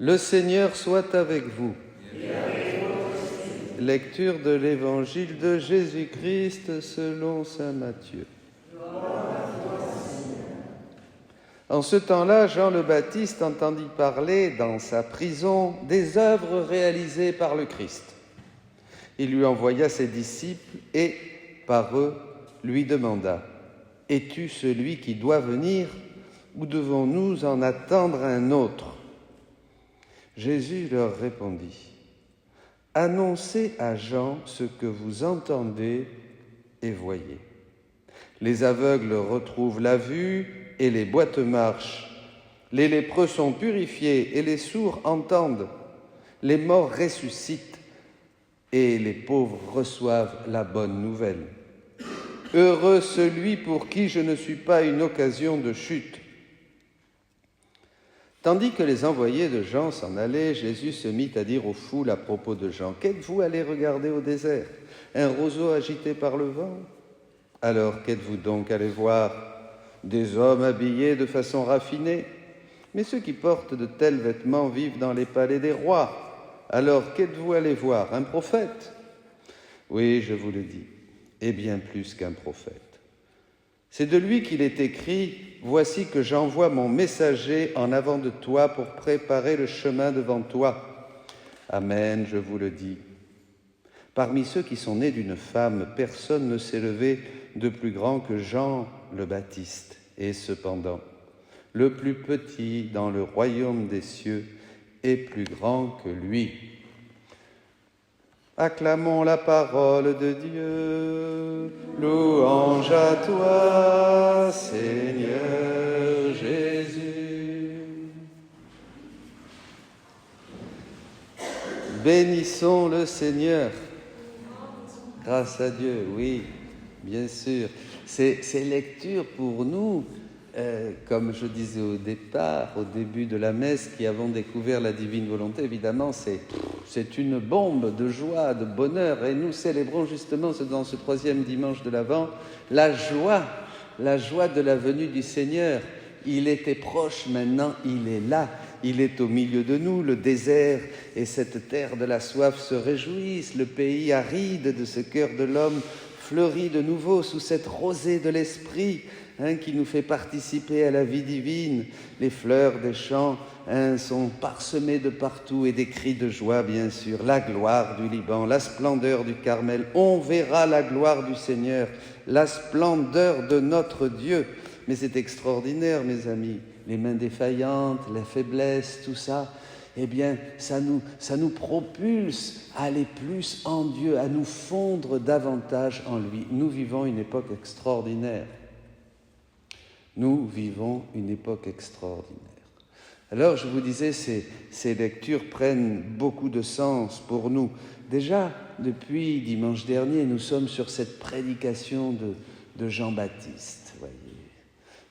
Le Seigneur soit avec vous. Lecture de l'Évangile de Jésus-Christ selon saint Matthieu. En ce temps-là, Jean le Baptiste entendit parler dans sa prison des œuvres réalisées par le Christ. Il lui envoya ses disciples et, par eux, lui demanda : « Es-tu celui qui doit venir, ou devons-nous en attendre un autre ?» Jésus leur répondit : « Annoncez à Jean ce que vous entendez et voyez. Les aveugles retrouvent la vue et les boiteux marchent. Les lépreux sont purifiés et les sourds entendent. Les morts ressuscitent et les pauvres reçoivent la bonne nouvelle. Heureux celui pour qui je ne suis pas une occasion de chute. » Tandis que les envoyés de Jean s'en allaient, Jésus se mit à dire aux foules à propos de Jean : « Qu'êtes-vous allés regarder au désert ? Un roseau agité par le vent ? Alors qu'êtes-vous donc allés voir ? Des hommes habillés de façon raffinée ? Mais ceux qui portent de tels vêtements vivent dans les palais des rois. Alors qu'êtes-vous allés voir ? Un prophète ? Oui, je vous le dis, et bien plus qu'un prophète. C'est de lui qu'il est écrit : « Voici que j'envoie mon messager en avant de toi pour préparer le chemin devant toi. » Amen, je vous le dis. Parmi ceux qui sont nés d'une femme, personne ne s'est levé de plus grand que Jean le Baptiste. Et cependant, le plus petit dans le royaume des cieux est plus grand que lui. Acclamons la parole de Dieu. Louange à toi, Seigneur Jésus. Bénissons le Seigneur. Grâce à Dieu, oui, bien sûr. Ces lectures pour nous, comme je disais au départ, au début de la messe, qui avons découvert la divine volonté, évidemment, c'est une bombe de joie, de bonheur. Et nous célébrons justement dans ce troisième dimanche de l'Avent la joie de la venue du Seigneur. Il était proche, maintenant il est là. Il est au milieu de nous. Le désert et cette terre de la soif se réjouissent. Le pays aride de ce cœur de l'homme fleurit de nouveau sous cette rosée de l'Esprit qui nous fait participer à la vie divine. Les fleurs des champs sont parsemées de partout et des cris de joie, bien sûr. La gloire du Liban, la splendeur du Carmel. On verra la gloire du Seigneur, la splendeur de notre Dieu. Mais c'est extraordinaire, mes amis. Les mains défaillantes, la faiblesse, tout ça, eh bien, ça nous propulse à aller plus en Dieu, à nous fondre davantage en lui. Nous vivons une époque extraordinaire. Nous vivons une époque extraordinaire. Alors, je vous disais, ces lectures prennent beaucoup de sens pour nous. Déjà, depuis dimanche dernier, nous sommes sur cette prédication de Jean-Baptiste. Voyez.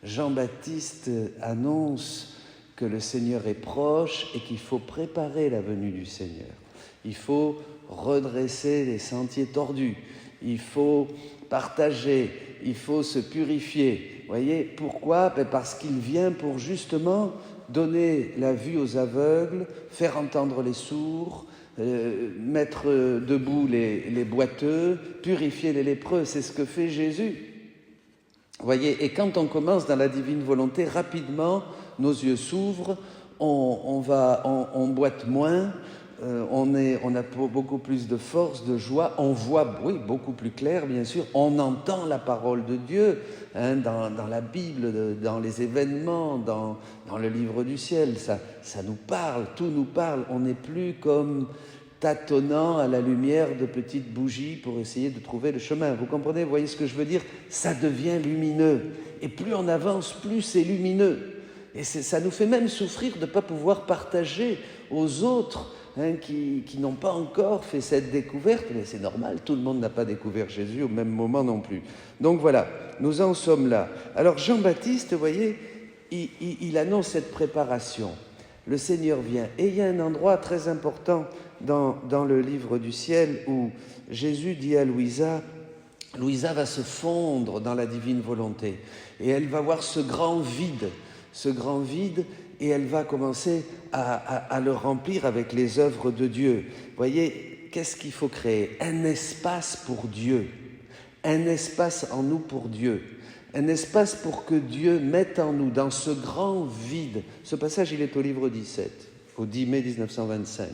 Jean-Baptiste annonce que le Seigneur est proche et qu'il faut préparer la venue du Seigneur. Il faut redresser les sentiers tordus. Il faut partager. Il faut se purifier. Voyez, pourquoi ? Parce qu'il vient pour justement donner la vue aux aveugles, faire entendre les sourds, mettre debout les boiteux, purifier les lépreux. C'est ce que fait Jésus. Voyez, et quand on commence dans la divine volonté, rapidement, nos yeux s'ouvrent, on boite moins, on a beaucoup plus de force, de joie, on voit, oui, beaucoup plus clair, bien sûr, on entend la parole de Dieu dans la Bible, dans les événements, dans le livre du ciel, ça nous parle, tout nous parle, on n'est plus comme tâtonnant à la lumière de petites bougies pour essayer de trouver le chemin. Vous comprenez, vous voyez ce que je veux dire ? Ça devient lumineux. Et plus on avance, plus c'est lumineux. Et ça nous fait même souffrir de ne pas pouvoir partager aux autres qui n'ont pas encore fait cette découverte. Mais c'est normal, tout le monde n'a pas découvert Jésus au même moment non plus. Donc voilà, nous en sommes là. Alors Jean-Baptiste, vous voyez, il annonce cette préparation. Le Seigneur vient. Et il y a un endroit très important dans le livre du ciel où Jésus dit à Louisa va se fondre dans la divine volonté et elle va voir ce grand vide et elle va commencer à le remplir avec les œuvres de Dieu. Voyez, qu'est-ce qu'il faut créer? Un espace pour Dieu, un espace en nous pour Dieu, un espace pour que Dieu mette en nous, dans ce grand vide. Ce passage, il est au livre 17, au 10 mai 1925.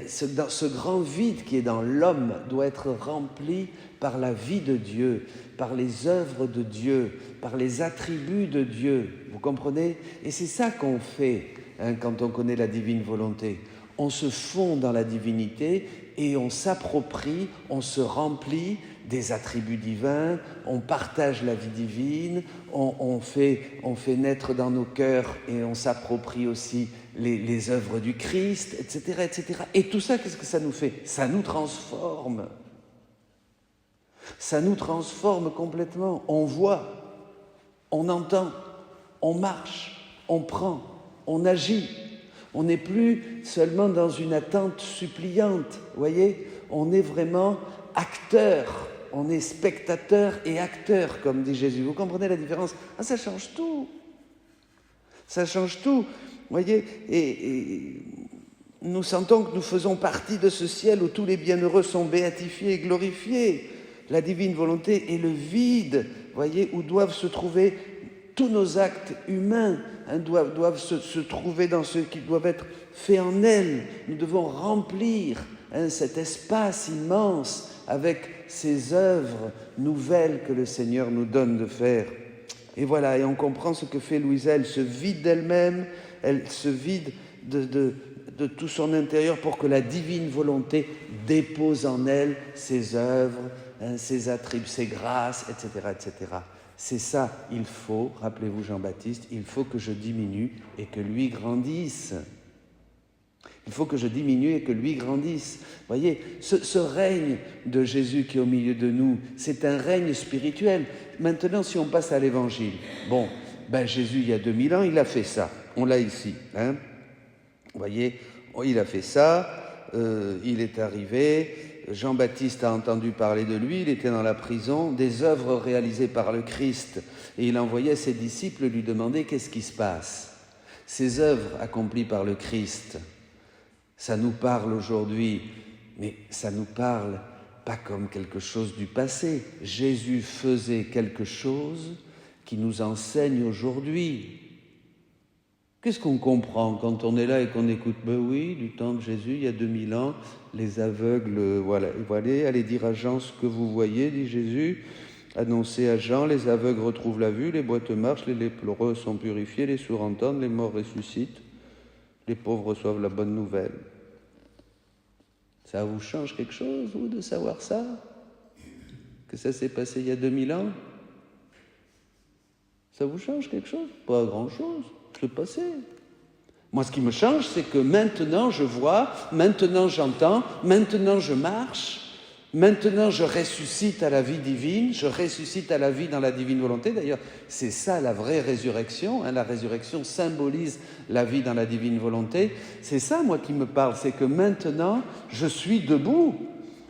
Ce grand vide qui est dans l'homme doit être rempli par la vie de Dieu, par les œuvres de Dieu, par les attributs de Dieu. Vous comprenez? Et c'est ça qu'on fait quand on connaît la divine volonté. On se fond dans la divinité et on s'approprie, on se remplit des attributs divins, on partage la vie divine, on fait naître dans nos cœurs et on s'approprie aussi les œuvres du Christ, etc., etc. Et tout ça, qu'est-ce que ça nous fait? Ça nous transforme. Ça nous transforme complètement. On voit, on entend, on marche, on prend, on agit. On n'est plus seulement dans une attente suppliante, voyez? On est vraiment acteur, on est spectateur et acteur, comme dit Jésus. Vous comprenez la différence? Ça change tout. Ça change tout, voyez? Et nous sentons que nous faisons partie de ce ciel où tous les bienheureux sont béatifiés et glorifiés. La divine volonté est le vide, voyez, où doivent se trouver tous nos actes humains, doivent se trouver dans ce qui doit être fait en elle. Nous devons remplir cet espace immense avec ces œuvres nouvelles que le Seigneur nous donne de faire. Et voilà, et on comprend ce que fait Louisa. Elle se vide d'elle-même, elle se vide de tout son intérieur pour que la divine volonté dépose en elle ses œuvres, ses attributs, ses grâces, etc., etc. C'est ça, il faut, rappelez-vous Jean-Baptiste, il faut que je diminue et que lui grandisse. Il faut que je diminue et que lui grandisse. Voyez, ce règne de Jésus qui est au milieu de nous, c'est un règne spirituel. Maintenant, si on passe à l'évangile, Jésus, il y a 2000 ans, il a fait ça. On l'a ici. Vous voyez, il a fait ça, il est arrivé, Jean-Baptiste a entendu parler de lui, il était dans la prison, des œuvres réalisées par le Christ, et il envoyait ses disciples lui demander qu'est-ce qui se passe. Ces œuvres accomplies par le Christ, ça nous parle aujourd'hui, mais ça nous parle pas comme quelque chose du passé. Jésus faisait quelque chose qui nous enseigne aujourd'hui. Qu'est-ce qu'on comprend quand on est là et qu'on écoute? Oui, du temps de Jésus, il y a 2000 ans, les aveugles, voilà, allez dire à Jean ce que vous voyez, dit Jésus. Annoncez à Jean, les aveugles retrouvent la vue, les boiteux marchent, les lépreux sont purifiés, les sourds entendent, les morts ressuscitent, les pauvres reçoivent la bonne nouvelle. Ça vous change quelque chose, vous, de savoir ça? Que ça s'est passé il y a 2000 ans? Ça vous change quelque chose? Pas grand-chose. Le passé. Moi, ce qui me change, c'est que maintenant je vois, maintenant j'entends, maintenant je marche, maintenant je ressuscite à la vie divine, je ressuscite à la vie dans la divine volonté. D'ailleurs, c'est ça la vraie résurrection. La résurrection symbolise la vie dans la divine volonté. C'est ça, moi, qui me parle. C'est que maintenant, je suis debout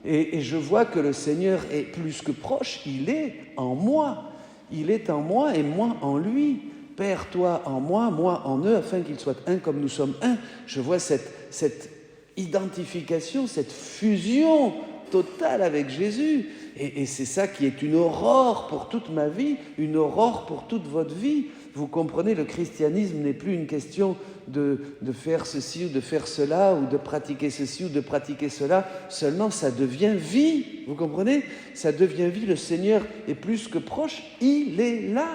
et je vois que le Seigneur est plus que proche. Il est en moi. Il est en moi et moi en lui. Père, toi en moi, moi en eux, afin qu'ils soient un comme nous sommes un. Je vois cette identification, cette fusion totale avec Jésus. Et c'est ça qui est une aurore pour toute ma vie, une aurore pour toute votre vie. Vous comprenez, le christianisme n'est plus une question de faire ceci ou de faire cela, ou de pratiquer ceci ou de pratiquer cela. Seulement, ça devient vie. Vous comprenez? Ça devient vie. Le Seigneur est plus que proche. Il est là.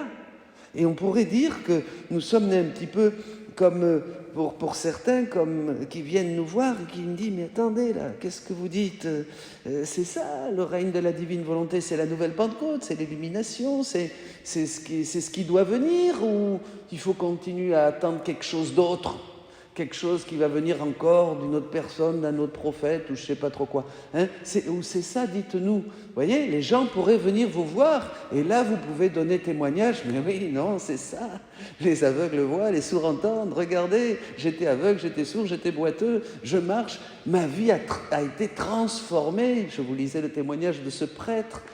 Et on pourrait dire que nous sommes un petit peu comme, pour certains, comme qui viennent nous voir et qui me disent « Mais attendez, là, qu'est-ce que vous dites? C'est ça, le règne de la divine volonté, c'est la nouvelle Pentecôte, c'est l'illumination, c'est ce qui doit venir, ou il faut continuer à attendre quelque chose d'autre, quelque chose qui va venir encore d'une autre personne, d'un autre prophète, ou je ne sais pas trop quoi. C'est ça, dites-nous. Vous voyez, les gens pourraient venir vous voir, et là, vous pouvez donner témoignage. Mais oui, non, c'est ça. Les aveugles voient, les sourds entendent. Regardez, j'étais aveugle, j'étais sourd, j'étais boiteux, je marche. Ma vie a été transformée. Je vous lisais le témoignage de ce prêtre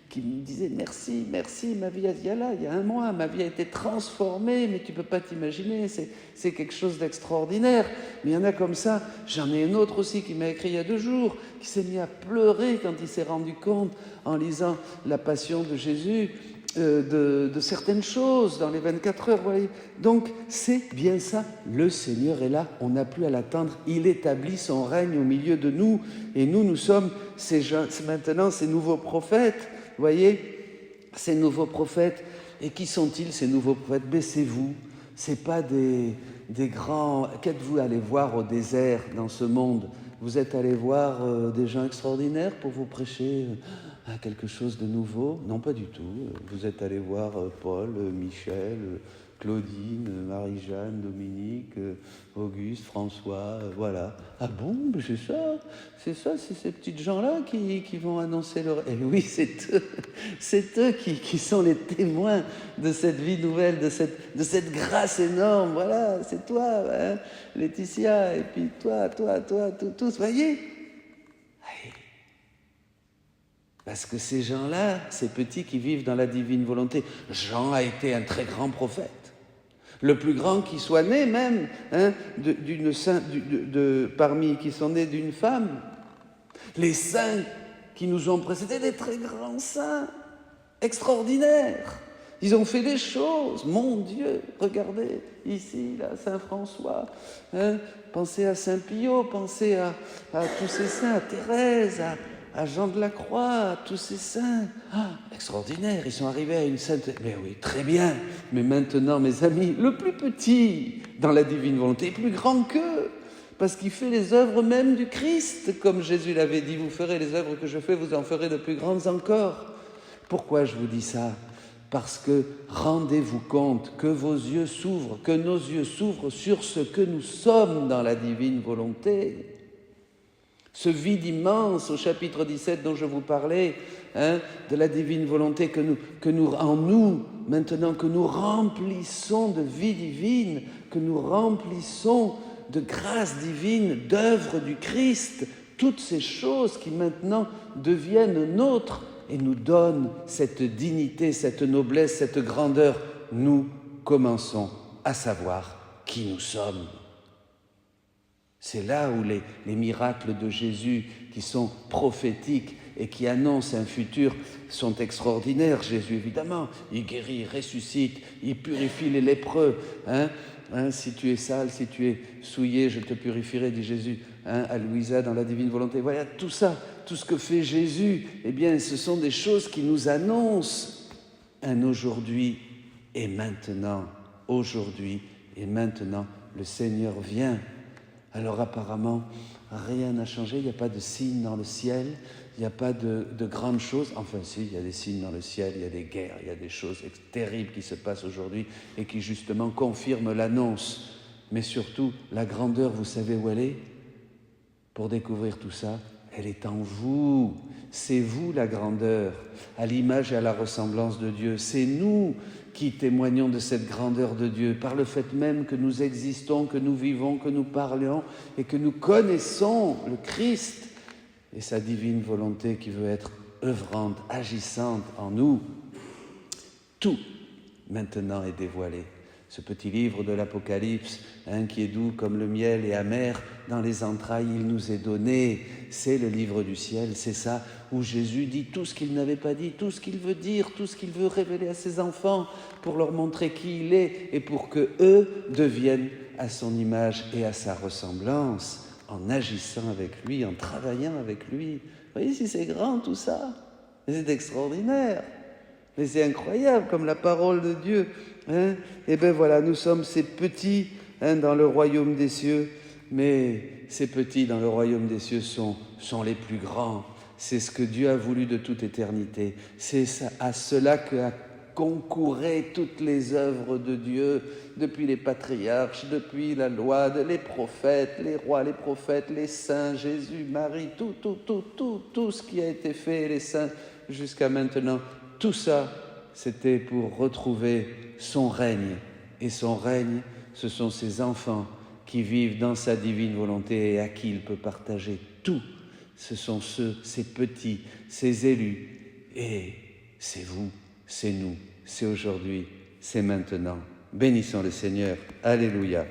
qui qui me disaient « Merci, merci, ma vie, il y a un mois, ma vie a été transformée, mais tu ne peux pas t'imaginer, c'est quelque chose d'extraordinaire. » Mais il y en a comme ça. J'en ai un autre aussi qui m'a écrit il y a 2 jours, qui s'est mis à pleurer quand il s'est rendu compte, en lisant la Passion de Jésus, de certaines choses dans les 24 heures. Voyez. Donc, c'est bien ça. Le Seigneur est là, on n'a plus à l'attendre. Il établit son règne au milieu de nous. Et nous sommes maintenant ces nouveaux prophètes. Vous voyez, ces nouveaux prophètes. Et qui sont-ils, ces nouveaux prophètes? Baissez-vous. Ce n'est pas des grands... Qu'êtes-vous allés voir au désert dans ce monde? Vous êtes allés voir des gens extraordinaires pour vous prêcher quelque chose de nouveau? Non, pas du tout. Vous êtes allés voir Paul, Michel, Claudine, Marie-Jeanne, Dominique, Auguste, François, voilà. Ah bon, c'est ces petites gens-là qui vont annoncer leur... Eh oui, c'est eux qui sont les témoins de cette vie nouvelle, de cette grâce énorme. Voilà, c'est toi, hein, Laetitia, et puis toi, tous, voyez. Parce que ces gens-là, ces petits qui vivent dans la divine volonté, Jean a été un très grand prophète. Le plus grand qui soit né même, hein, parmi qui sont nés d'une femme. Les saints qui nous ont précédés, des très grands saints, extraordinaires. Ils ont fait des choses, mon Dieu, regardez, ici, là, Saint François, hein, pensez à Saint Pio, pensez à tous ces saints, à Thérèse, à Jean de la Croix, tous ces saints. Ah, extraordinaire, ils sont arrivés à une sainte... Mais oui, très bien. Mais maintenant, mes amis, le plus petit dans la divine volonté est plus grand qu'eux, parce qu'il fait les œuvres même du Christ, comme Jésus l'avait dit, vous ferez les œuvres que je fais, vous en ferez de plus grandes encore. Pourquoi je vous dis ça? Parce que rendez-vous compte que vos yeux s'ouvrent, que nos yeux s'ouvrent sur ce que nous sommes dans la divine volonté. Ce vide immense au chapitre 17 dont je vous parlais, hein, de la divine volonté que nous, en nous, maintenant que nous remplissons de vie divine, que nous remplissons de grâce divine, d'œuvre du Christ, toutes ces choses qui maintenant deviennent nôtres et nous donnent cette dignité, cette noblesse, cette grandeur, nous commençons à savoir qui nous sommes. C'est là où les miracles de Jésus qui sont prophétiques et qui annoncent un futur sont extraordinaires. Jésus, évidemment, il guérit, il ressuscite, il purifie les lépreux. Si tu es sale, si tu es souillé, je te purifierai, dit Jésus à Louisa dans la divine volonté. Voilà, tout ça, tout ce que fait Jésus, eh bien, ce sont des choses qui nous annoncent un aujourd'hui et maintenant. Aujourd'hui et maintenant, le Seigneur vient. Alors apparemment, rien n'a changé, il n'y a pas de signe dans le ciel, il n'y a pas de grandes choses. Enfin si, il y a des signes dans le ciel, il y a des guerres, il y a des choses terribles qui se passent aujourd'hui et qui justement confirment l'annonce. Mais surtout, la grandeur, vous savez où elle est? Pour découvrir tout ça, elle est en vous. C'est vous la grandeur, à l'image et à la ressemblance de Dieu. C'est nous qui témoignons de cette grandeur de Dieu, par le fait même que nous existons, que nous vivons, que nous parlons et que nous connaissons le Christ et sa divine volonté qui veut être œuvrante, agissante en nous. Tout maintenant est dévoilé. Ce petit livre de l'Apocalypse, qui est doux comme le miel et amer dans les entrailles, il nous est donné. C'est le livre du ciel, c'est ça, où Jésus dit tout ce qu'il n'avait pas dit, tout ce qu'il veut dire, tout ce qu'il veut révéler à ses enfants pour leur montrer qui il est et pour qu'eux deviennent à son image et à sa ressemblance en agissant avec lui, en travaillant avec lui. Vous voyez si c'est grand tout ça? C'est extraordinaire. Mais c'est incroyable comme la parole de Dieu. Et bien voilà, nous sommes ces petits dans le royaume des cieux, mais ces petits dans le royaume des cieux sont les plus grands. C'est ce que Dieu a voulu de toute éternité. C'est à cela qu'a concouraient toutes les œuvres de Dieu, depuis les patriarches, depuis la loi, les prophètes, les rois, les prophètes, les saints, Jésus, Marie, tout ce qui a été fait, les saints jusqu'à maintenant. Tout ça, c'était pour retrouver son règne. Et son règne, ce sont ses enfants qui vivent dans sa divine volonté et à qui il peut partager tout. Ce sont ces petits, ces élus. Et c'est vous, c'est nous, c'est aujourd'hui, c'est maintenant. Bénissons le Seigneur. Alléluia.